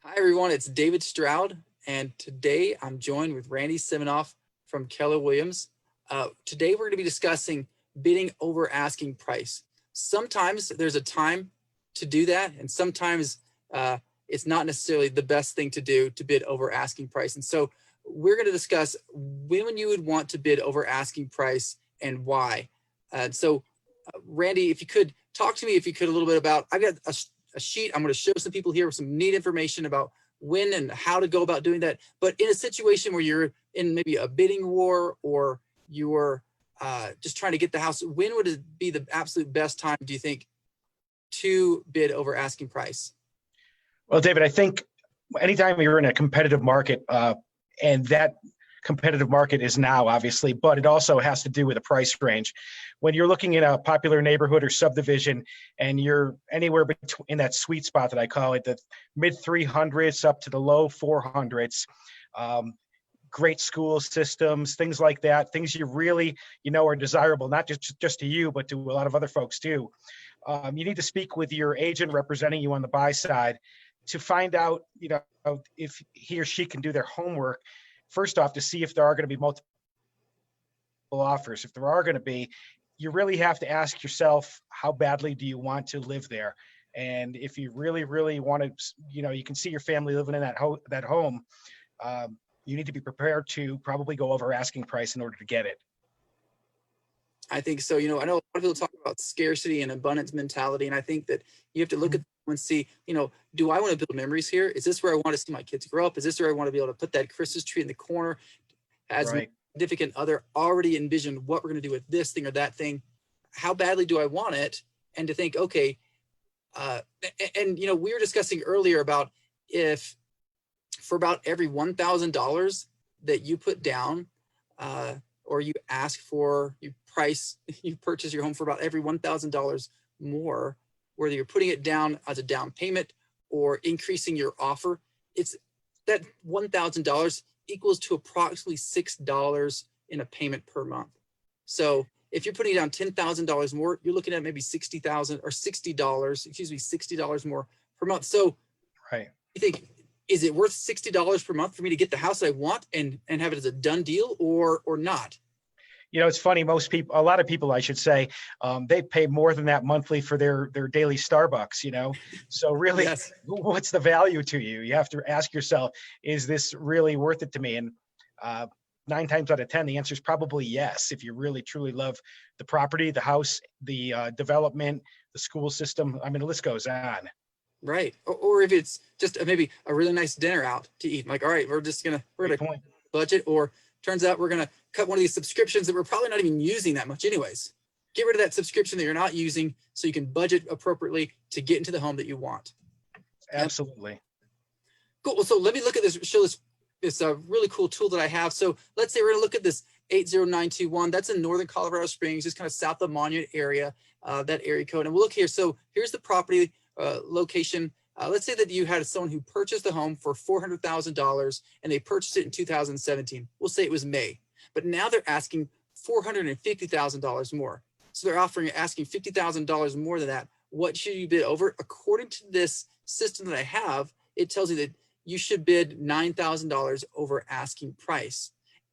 Hi, everyone. It's David Stroud, and today I'm joined with Randy Simonoff from Keller Williams. Today we're going to be discussing bidding over asking price. Sometimes there's a time to do that, and sometimes it's not necessarily the best thing to do to bid over asking price. And so we're going to discuss when you would want to bid over asking price and why. Randy, if you could talk to me, if you could, a little bit about, I've got a sheet. I'm going to show some people here with some neat information about when and how to go about doing that. But in a situation where you're in maybe a bidding war or you're just trying to get the house, when would it be the absolute best time, do you think, to bid over asking price? Well, David, I think anytime you're in a competitive market, and that competitive market is now, obviously, but it also has to do with a price range. When you're looking in a popular neighborhood or subdivision and you're anywhere between in that sweet spot that I call it, the mid 300s up to the low 400s, great school systems, things like that, things you really, are desirable, not just to you, but to a lot of other folks too. You need to speak with your agent representing you on the buy side to find out, if he or she can do their homework. First off, to see if there are going to be multiple offers. If there are going to be, you really have to ask yourself, how badly do you want to live there? And if you really, really want to, you can see your family living in that home, you need to be prepared to probably go over asking price in order to get it. I think so. I know a lot of people talk about scarcity and abundance mentality, and I think that you have to look at them and see, do I want to build memories here? Is this where I want to see my kids grow up? Is this where I want to be able to put that Christmas tree in the corner? As my significant other already envisioned what we're going to do with this thing or that thing, how badly do I want it? And to think, okay, we were discussing earlier about if for about every $1,000 that you put down, or you ask for, you purchase your home for about every $1,000 more, whether you're putting it down as a down payment or increasing your offer, it's that $1,000 equals to approximately $6 in a payment per month. So if you're putting down $10,000 more, you're looking at maybe $60 more per month. So you think, is it worth $60 per month for me to get the house I want and have it as a done deal or not? It's funny, a lot of people, I should say, they pay more than that monthly for their daily Starbucks, So really, Yes. What's the value to you? You have to ask yourself, is this really worth it to me? And 9 times out of 10, the answer is probably yes. If you really, truly love the property, the house, the development, the school system, I mean, the list goes on. Right. Or if it's just maybe a really nice dinner out to eat, like, all right, we're gonna budget, or turns out we're gonna cut one of these subscriptions that we're probably not even using that much anyways. Get rid of that subscription that you're not using so you can budget appropriately to get into the home that you want. Absolutely. Cool. Well, so let me look at this, show this really cool tool that I have. So let's say we're gonna look at this 80921. That's in northern Colorado Springs, just kind of south of Monument area, that area code. And we'll look here. So here's the property location. Let's say that you had someone who purchased a home for $400,000 and they purchased it in 2017. We'll say it was May, but now they're asking $450,000 more. So they're asking $50,000 more than that. What should you bid over? According to this system that I have, it tells you that you should bid $9,000 over asking price.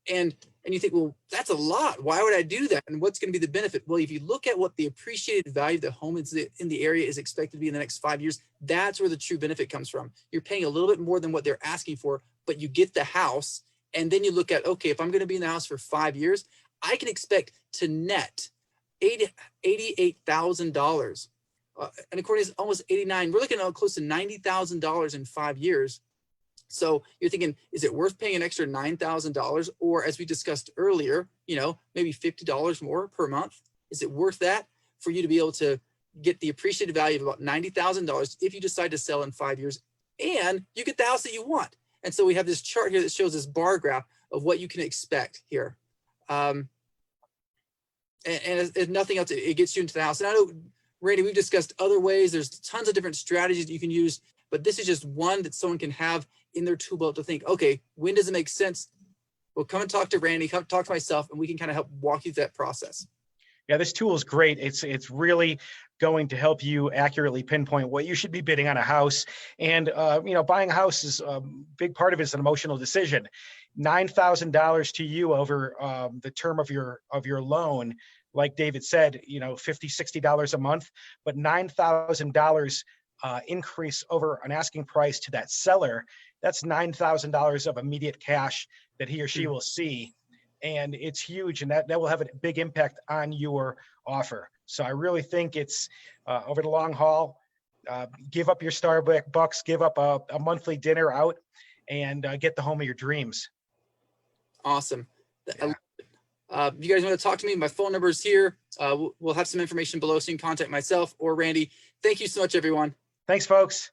And you think, well, that's a lot. Why would I do that? And what's going to be the benefit? Well, if you look at what the appreciated value of the home in the area is expected to be in the next 5 years, that's where the true benefit comes from. You're paying a little bit more than what they're asking for, but you get the house. And then you look at, okay, if I'm going to be in the house for 5 years, I can expect to net $88,000. And according to almost 89, we're looking at close to $90,000 in 5 years. So you're thinking, is it worth paying an extra $9,000? Or as we discussed earlier, maybe $50 more per month? Is it worth that for you to be able to get the appreciated value of about $90,000 if you decide to sell in 5 years and you get the house that you want? And so we have this chart here that shows this bar graph of what you can expect here. And if nothing else, it gets you into the house. And I know, Randy, we've discussed other ways. There's tons of different strategies that you can use, but this is just one that someone can have in their tool belt to think, okay, when does it make sense? Well, come and talk to Randy, come talk to myself, and we can kind of help walk you through that process. Yeah, this tool is great. It's really going to help you accurately pinpoint what you should be bidding on a house. And, buying a house is a big part of it is an emotional decision. $9,000 to you over the term of your loan, like David said, $50, $60 a month, but $9,000 increase over an asking price to that seller, that's $9,000 of immediate cash that he or she will see. And it's huge, and that will have a big impact on your offer. So I really think it's over the long haul, give up your Starbucks, give up a monthly dinner out, and get the home of your dreams. Awesome. Yeah. If you guys want to talk to me, my phone number is here. We'll have some information below so you can contact myself or Randy. Thank you so much, everyone. Thanks, folks.